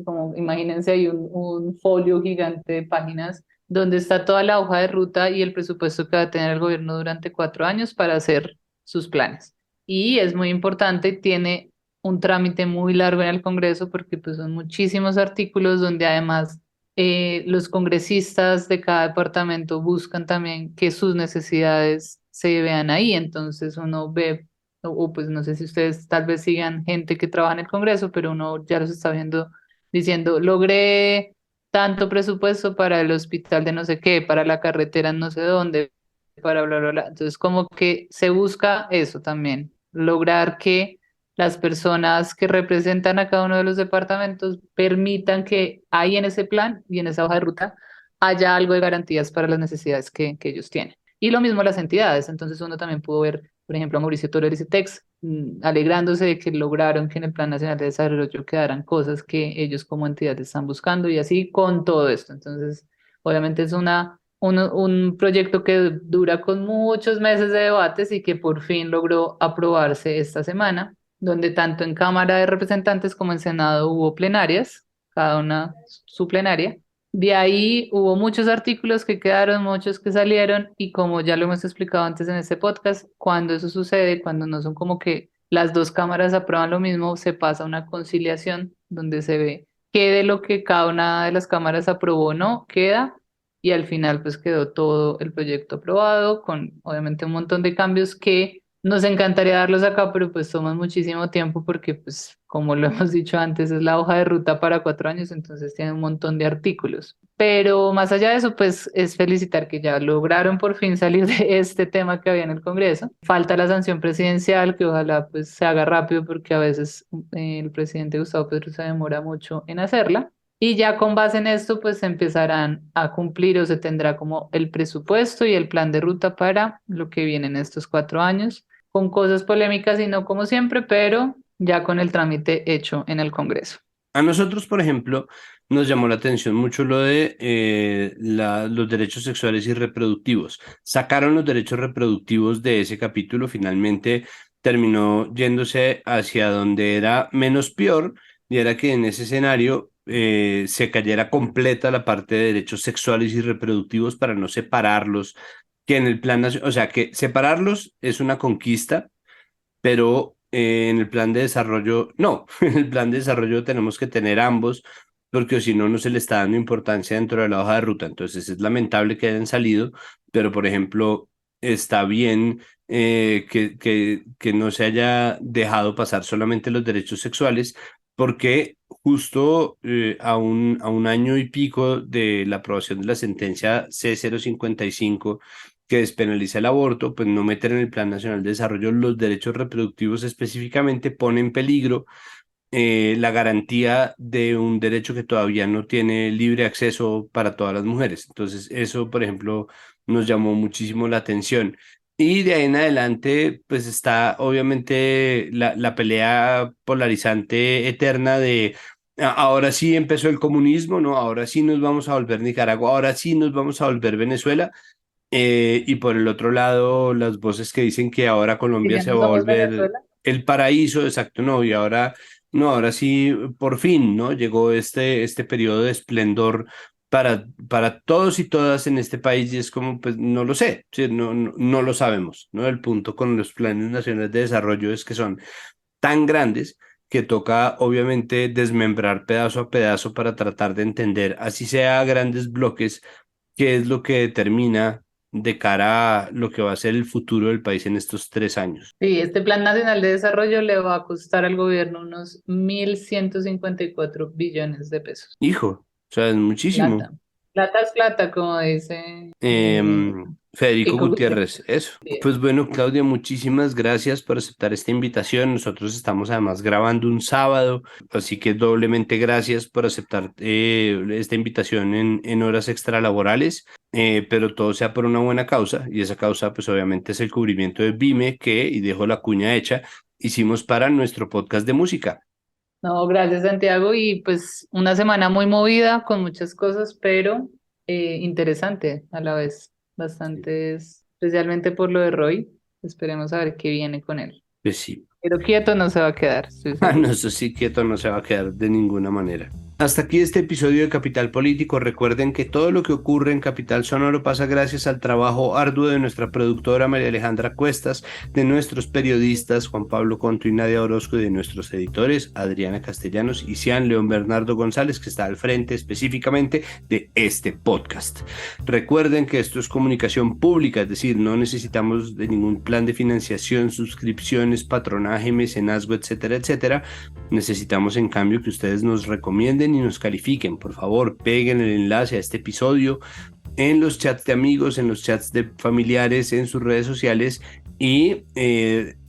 como imagínense hay un folio gigante de páginas donde está toda la hoja de ruta y el presupuesto que va a tener el gobierno durante 4 años para hacer sus planes. Y es muy importante, tiene un trámite muy largo en el Congreso porque pues son muchísimos artículos donde además los congresistas de cada departamento buscan también que sus necesidades se vean ahí. Entonces uno ve, pues no sé si ustedes tal vez sigan gente que trabaja en el Congreso, pero uno ya los está viendo diciendo, logré tanto presupuesto para el hospital de no sé qué, para la carretera en no sé dónde, para bla, bla, bla. Entonces como que se busca eso también, lograr que las personas que representan a cada uno de los departamentos permitan que ahí en ese plan y en esa hoja de ruta haya algo de garantías para las necesidades que ellos tienen. Y lo mismo las entidades. Entonces uno también pudo ver, por ejemplo, a Mauricio Toro y Tex alegrándose de que lograron que en el Plan Nacional de Desarrollo quedaran cosas que ellos como entidad están buscando y así con todo esto. Entonces, obviamente es un proyecto que dura con muchos meses de debates y que por fin logró aprobarse esta semana, donde tanto en Cámara de Representantes como en Senado hubo plenarias, cada una su plenaria. De ahí hubo muchos artículos que quedaron, muchos que salieron, y como ya lo hemos explicado antes en este podcast, cuando eso sucede, cuando no son como que las dos cámaras aprueban lo mismo, se pasa a una conciliación donde se ve qué de lo que cada una de las cámaras aprobó o no queda, y al final pues quedó todo el proyecto aprobado con obviamente un montón de cambios que nos encantaría darlos acá, pero pues toma muchísimo tiempo porque pues como lo hemos dicho antes es la hoja de ruta para 4 años, entonces tiene un montón de artículos. Pero más allá de eso, pues es felicitar que ya lograron por fin salir de este tema que había en el Congreso. Falta la sanción presidencial, que ojalá pues se haga rápido porque a veces el presidente Gustavo Petro se demora mucho en hacerla. Y ya con base en esto, pues se empezarán a cumplir o se tendrá como el presupuesto y el plan de ruta para lo que viene en estos 4 años, con cosas polémicas y no como siempre, pero ya con el trámite hecho en el Congreso. A nosotros, por ejemplo, nos llamó la atención mucho lo de los derechos sexuales y reproductivos. Sacaron los derechos reproductivos de ese capítulo, finalmente terminó yéndose hacia donde era menos peor, y era que en ese escenario se cayera completa la parte de derechos sexuales y reproductivos para no separarlos, que en el plan, o sea, que separarlos es una conquista, pero en el plan de desarrollo, no, en el plan de desarrollo tenemos que tener ambos, porque si no, no se le está dando importancia dentro de la hoja de ruta. Entonces es lamentable que hayan salido, pero por ejemplo, está bien que no se haya dejado pasar solamente los derechos sexuales, porque justo a un año y pico de la aprobación de la sentencia C055, que despenaliza el aborto, pues no meter en el Plan Nacional de Desarrollo los derechos reproductivos específicamente pone en peligro la garantía de un derecho que todavía no tiene libre acceso para todas las mujeres. Entonces, eso, por ejemplo, nos llamó muchísimo la atención. Y de ahí en adelante, pues está obviamente la pelea polarizante eterna de ahora sí empezó el comunismo, ¿no? Ahora sí nos vamos a volver Nicaragua, ahora sí nos vamos a volver Venezuela. Y por el otro lado, las voces que dicen que ahora Que Colombia ya se no va a somos volver Venezuela. el paraíso, exacto, no, y ahora, no, ahora sí, por fin, ¿no? Llegó este periodo de esplendor para todos y todas en este país y es como, pues, no lo sé, sí, no lo sabemos, ¿no? El punto con los planes nacionales de desarrollo es que son tan grandes que toca obviamente desmembrar pedazo a pedazo para tratar de entender, así sea a grandes bloques, qué es lo que determina de cara a lo que va a ser el futuro del país en estos 3 años. Sí, este Plan Nacional de Desarrollo le va a costar al gobierno unos 1.154 billones de pesos. Hijo, o sea, es muchísimo. Plata. Plata es plata, como dice Federico Kiko Gutiérrez, Gutiérrez. eso. Bien. Pues bueno, Claudia, muchísimas gracias por aceptar esta invitación. Nosotros estamos además grabando un sábado, así que doblemente gracias por aceptar esta invitación en horas extralaborales, pero todo sea por una buena causa y esa causa pues obviamente es el cubrimiento de Vime que, y dejo la cuña hecha, hicimos para nuestro podcast de música. No, gracias Santiago y pues una semana muy movida con muchas cosas, pero interesante a la vez, bastante, especialmente por lo de Roy. Esperemos a ver qué viene con él. Pues sí. Pero quieto no se va a quedar, estoy Ah, no, seguro. eso sí, quieto no se va a quedar de ninguna manera. Hasta aquí este episodio de Capital Político. Recuerden que todo lo que ocurre en Capital Sonoro pasa gracias al trabajo arduo de nuestra productora María Alejandra Cuestas, de nuestros periodistas Juan Pablo Conto y Nadia Orozco y de nuestros editores Adriana Castellanos y Cian León Bernardo González, que está al frente específicamente de este podcast. Recuerden que esto es comunicación pública, es decir, no necesitamos de ningún plan de financiación, suscripciones, patronaje, mecenazgo, etcétera, etcétera. Necesitamos en cambio que ustedes nos recomienden y nos califiquen. Por favor, peguen el enlace a este episodio en los chats de amigos, en los chats de familiares, en sus redes sociales y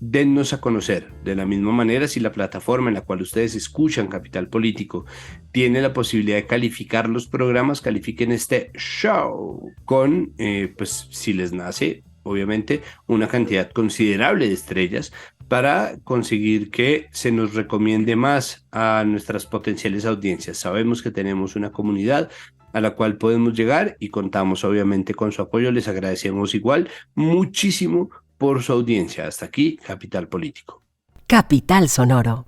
dennos a conocer. De la misma manera, si la plataforma en la cual ustedes escuchan Capital Político tiene la posibilidad de calificar los programas, califiquen este show con, pues si les nace, obviamente, una cantidad considerable de estrellas para conseguir que se nos recomiende más a nuestras potenciales audiencias. Sabemos que tenemos una comunidad a la cual podemos llegar y contamos obviamente con su apoyo. Les agradecemos igual muchísimo por su audiencia. Hasta aquí, Capital Político. Capital Sonoro.